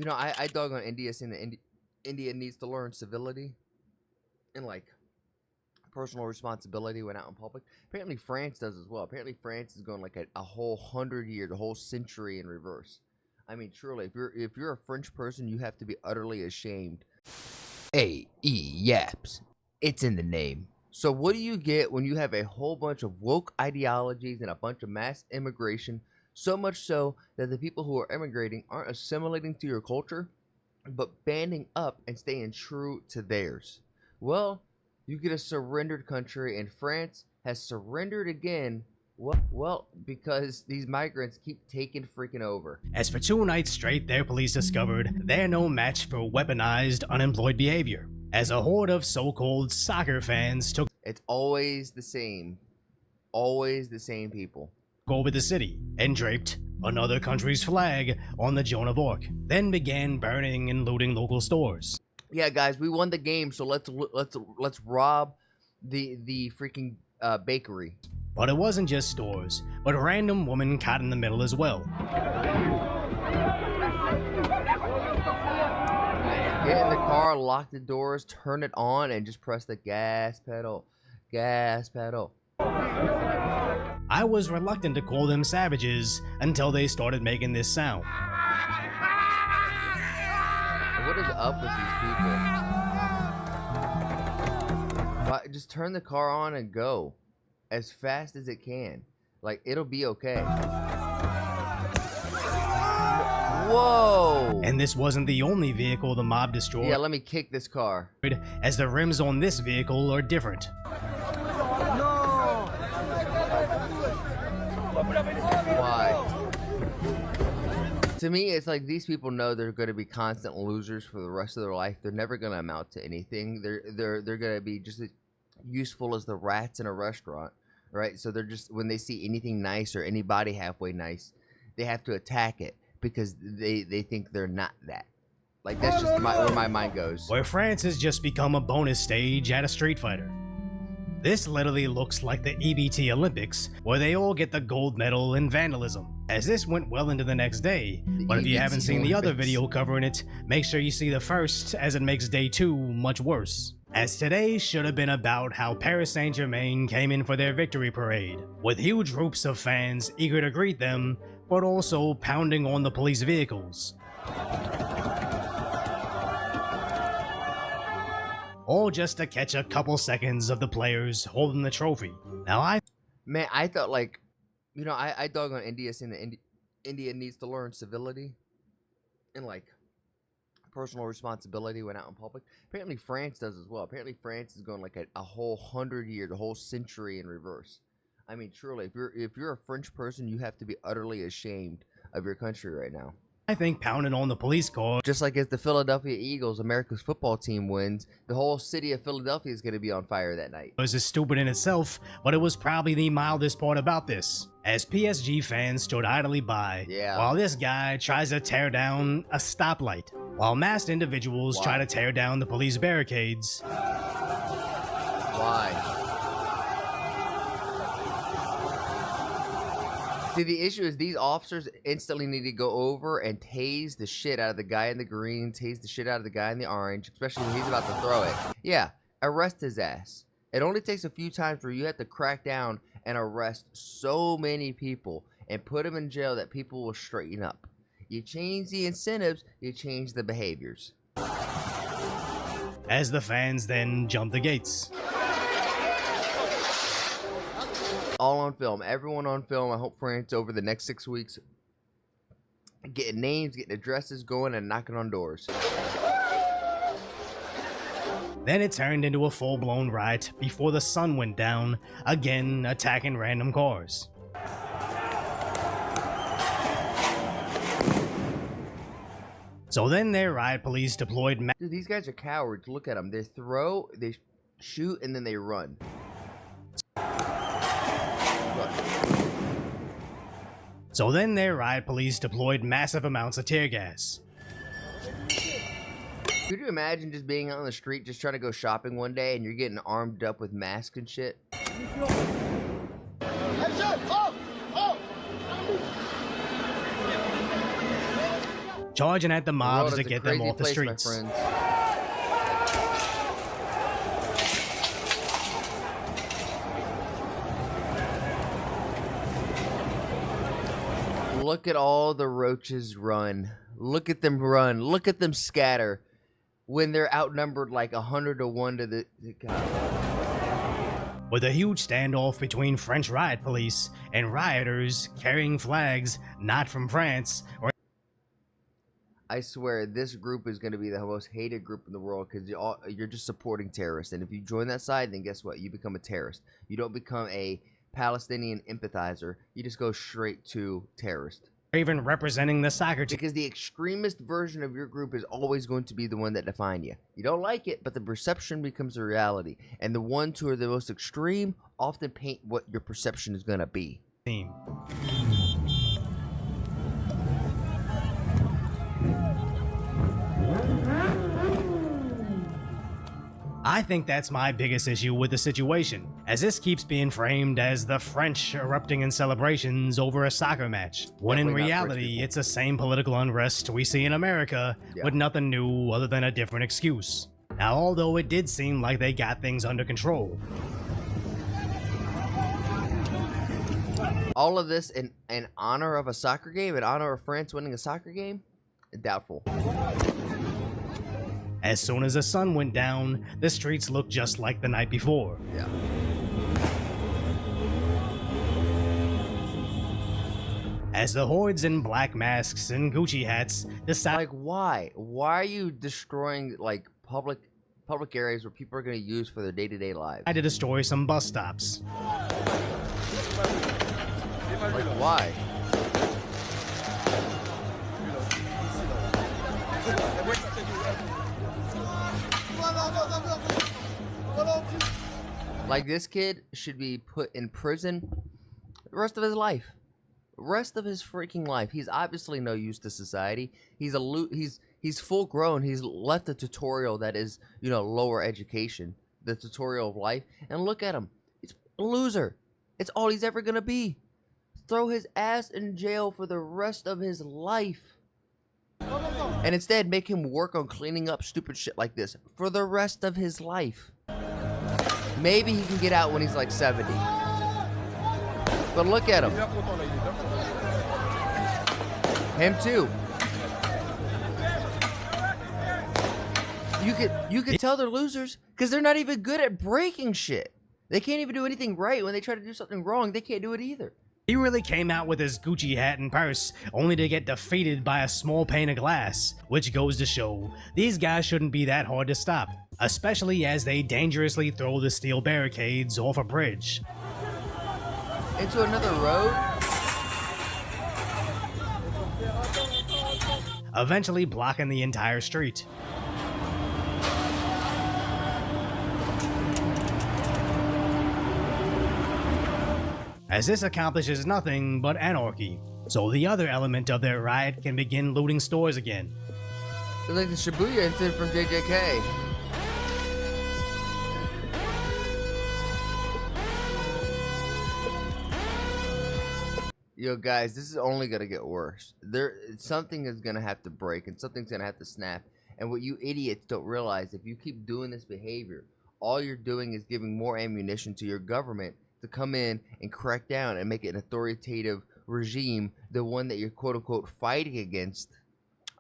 I dog on India saying that India needs to learn civility and like personal responsibility when out in public. Apparently France does as well. Apparently France is going like a whole 100 years, a whole century in reverse. I mean, truly, if you're a French person, you have to be utterly ashamed. Yaps. It's in the name. So what do you get when you have a whole bunch of woke ideologies and a bunch of mass immigration? So much so that the people who are immigrating aren't assimilating to your culture, but banding up and staying true to theirs. Well, you get a surrendered country, and France has surrendered again. Well, because these migrants keep taking freaking over. As for 2 nights straight, their police discovered they're no match for weaponized, unemployed behavior. As a horde of so-called soccer fans took It's always the same. Always the same people. over the city and draped another country's flag on the Joan of Arc, then began burning and looting local stores. Yeah, guys, we won the game, so let's rob the freaking bakery. But it wasn't just stores, but a random woman caught in the middle as well. Get in the car, lock the doors, turn it on, and just press the gas pedal. Gas pedal. I was reluctant to call them savages until they started making this sound. What is up with these people? But just turn the car on and go as fast as it can. Like, it'll be okay. Whoa! And this wasn't the only vehicle the mob destroyed. Yeah, let me kick this car. As the rims on this vehicle are different. Why? To me, it's like these people know they're going to be constant losers for the rest of their life. They're never going to amount to anything. They're going to be just as useful as the rats in a restaurant, right? So they're just, when they see anything nice or anybody halfway nice, they have to attack it because they think they're not that. Like, that's just where my mind goes. Where France has just become a bonus stage at a Street Fighter. This literally looks like the EBT Olympics, where they all get the gold medal in vandalism, as this went well into the next day. But if you haven't seen the other video covering it, make sure you see the first, as it makes day 2 much worse. As today should have been about how Paris Saint-Germain came in for their victory parade, with huge groups of fans eager to greet them, but also pounding on the police vehicles. All just to catch a couple seconds of the players holding the trophy. Now I thought, like, I dog on India saying that India needs to learn civility and like personal responsibility when out in public. Apparently France does as well. Apparently France is going like a whole 100 years, a whole century in reverse. I mean, truly, if you're a French person, you have to be utterly ashamed of your country right now. think pounding on the police car, Just like if the Philadelphia Eagles, America's football team, wins, the whole city of Philadelphia is going to be on fire that night. was stupid in itself, but it was probably the mildest part about this. As PSG fans stood idly by, while this guy tries to tear down a stoplight, while masked individuals try to tear down the police barricades. Why? See, the issue is these officers instantly need to go over and tase the shit out of the guy in the green, tase the shit out of the guy in the orange, especially when he's about to throw it. Yeah, arrest his ass. It only takes a few times where you have to crack down and arrest so many people and put them in jail that people will straighten up. You change the incentives, you change the behaviors. As the fans then jump the gates. All on film. Everyone on film. I hope France over the next 6 weeks getting names, getting addresses going, and knocking on doors. Then it turned into a full-blown riot before the sun went down, again attacking random cars. So then their riot police deployed Dude, these guys are cowards. Look at them. They throw, they shoot, and then they run. So then their riot police deployed massive amounts of tear gas. Could you imagine just being out on the street, just trying to go shopping one day, and you're getting armed up with masks and shit? charging at the The mobs world to is a get them crazy off the place, my streets. friends. Look at all the roaches run. Look at them run. Look at them scatter when they're outnumbered like 100 to 1 to the God. With a huge standoff between French riot police and rioters carrying flags not from France or I swear this group is going to be the most hated group in the world because you're just supporting terrorists. And if you join that side, then guess what? You become a terrorist. You don't become a Palestinian empathizer. You just go straight to terrorist. even representing the soccer team. Because the extremist version of your group is always going to be the one that define you. You don't like it, but the perception becomes a reality. And the ones who are the most extreme often paint what your perception is going to be. I think that's my biggest issue with the situation, as this keeps being framed as the French erupting in celebrations over a soccer match, when in Definitely not French reality people. it's the same political unrest we see in America, Yeah. with nothing new other than a different excuse. Now, although it did seem like they got things under control, All of this in honor of a soccer game, in honor of France winning a soccer game? Doubtful. as soon as the sun went down, the streets looked just like the night before. Yeah. As the hordes in black masks and Gucci hats decided Like, why? Why are you destroying, like, public areas where people are going to use for their day-to-day lives? to destroy some bus stops. Like, why? Like, this kid should be put in prison the rest of his life. Rest of his freaking life. He's obviously no use to society. He's full grown. He's left a tutorial that is, you know, lower education, the tutorial of life. And look at him. He's a loser. It's all he's ever gonna be. Throw his ass in jail for the rest of his life. And instead make him work on cleaning up stupid shit like this for the rest of his life. Maybe he can get out when he's like 70. But look at him. Him too. You could tell they're losers because they're not even good at breaking shit. They can't even do anything right. When they try to do something wrong, they can't do it either. He really came out with his Gucci hat and purse, only to get defeated by a small pane of glass, which goes to show these guys shouldn't be that hard to stop, especially as they dangerously throw the steel barricades off a bridge. Into another road? Eventually blocking the entire street. As this accomplishes nothing but anarchy, so the other element of their riot can begin looting stores again. It's like the Shibuya incident from JJK. Yo, guys, this is only gonna get worse. Something is gonna have to break, and something's gonna have to snap. And what you idiots don't realize, if you keep doing this behavior, all you're doing is giving more ammunition to your government to come in and crack down and make it an authoritative regime, the one that you're quote-unquote fighting against,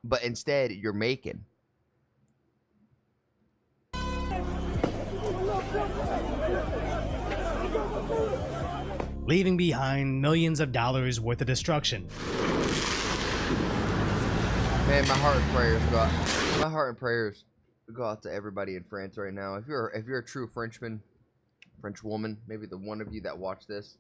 but instead you're making. Leaving behind millions of dollars worth of destruction. Man, my heart and prayers go out to everybody in France right now. If you're a true Frenchman, French woman, maybe the one of you that watch this,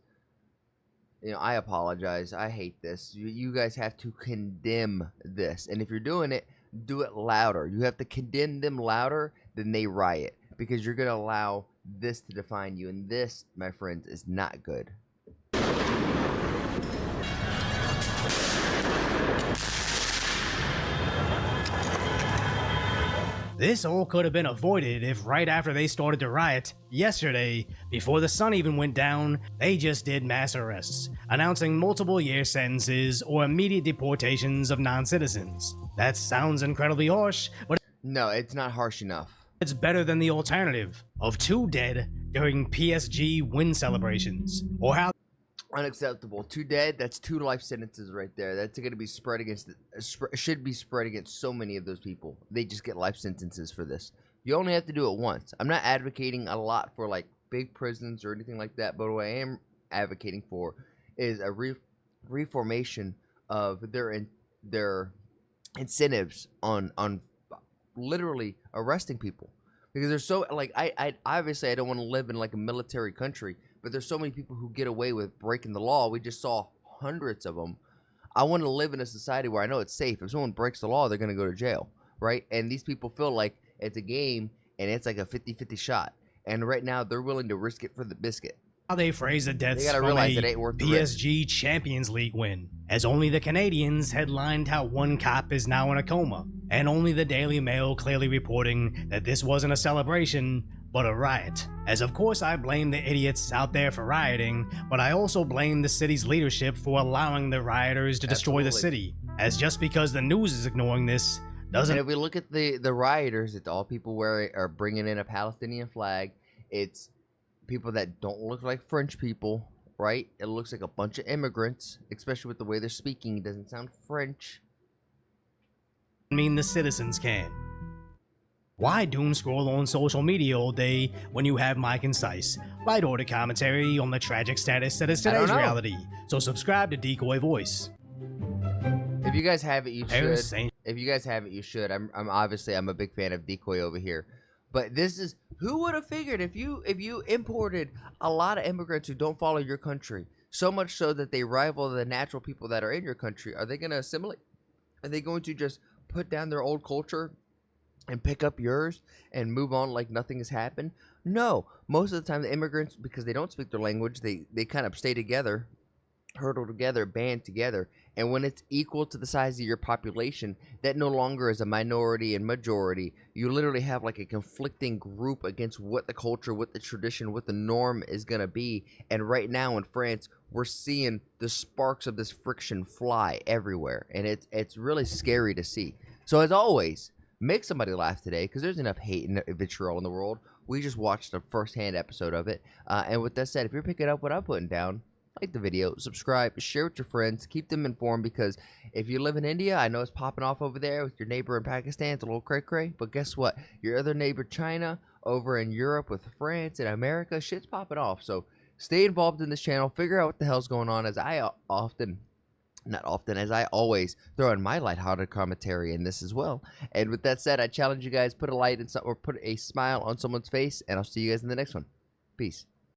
you know, I apologize. I hate this. You guys have to condemn this, and if you're doing it, do it louder. You have to condemn them louder than they riot, because you're gonna allow this to define you, and this, my friends, is not good. This all could have been avoided if right after they started to riot, yesterday, before the sun even went down, they just did mass arrests, announcing multiple year sentences or immediate deportations of non-citizens. That sounds incredibly harsh, but No, it's not harsh enough. it's better than the alternative of 2 dead during PSG win celebrations, or how Unacceptable. 2 dead. That's 2 life sentences right there. That's going to be spread against. Should be spread against so many of those people. They just get life sentences for this. You only have to do it once. I'm not advocating a lot for like big prisons or anything like that. But what I am advocating for is a reformation of their incentives on literally arresting people, because there's so like I obviously I don't want to live in like a military country. But there's so many people who get away with breaking the law. We just saw hundreds of them. I want to live in a society where I know it's safe. If someone breaks the law, they're going to go to jail, right? And these people feel like it's a game and it's like a 50-50 shot. And right now, they're willing to risk it for the biscuit. they phrase the deaths They gotta from realize a it ain't worth the risk. PSG Champions League win, as only the Canadians headlined how one cop is now in a coma, and only the Daily Mail clearly reporting that this wasn't a celebration, but a riot. As of course I blame the idiots out there for rioting, but I also blame the city's leadership for allowing the rioters to destroy the Absolutely. city, as just because the news is ignoring this doesn't And if we look at the rioters, it's all people are bringing in a Palestinian flag. It's people that don't look like French people, right? It looks like a bunch of immigrants, especially with the way they're speaking. It doesn't sound French. mean the citizens can. Why doom scroll on social media all day when you have my concise, light order commentary on the tragic status that is I don't today's know. reality? So subscribe to Decoy Voice. If you guys have it, you There's should. Saint- If you guys have it, you should. I'm obviously I'm a big fan of Decoy over here, but this is who would have figured if you imported a lot of immigrants who don't follow your country, so much so that they rival the natural people that are in your country. Are they going to assimilate? Are they going to just put down their old culture and pick up yours and move on like nothing has happened? No. Most of the time, the immigrants, because they don't speak their language, they kind of stay together, hurdle together, band together. And when it's equal to the size of your population, that no longer is a minority and majority. You literally have like a conflicting group against what the culture, what the tradition, what the norm is going to be. And right now in France, we're seeing the sparks of this friction fly everywhere. And it's really scary to see. So as always, make somebody laugh today, because there's enough hate and vitriol in the world. We just watched a first-hand episode of it. And with that said, if you're picking up what I'm putting down, like the video, subscribe, share with your friends, keep them informed, because if you live in India, I know it's popping off over there with your neighbor in Pakistan, it's a little cray-cray, but guess what? Your other neighbor, China, over in Europe with France and America, shit's popping off. So stay involved in this channel, figure out what the hell's going on, as I always throw in my lighthearted commentary in this as well. And with that said, I challenge you guys, put a light in some, or put a smile on someone's face, and I'll see you guys in the next one. Peace.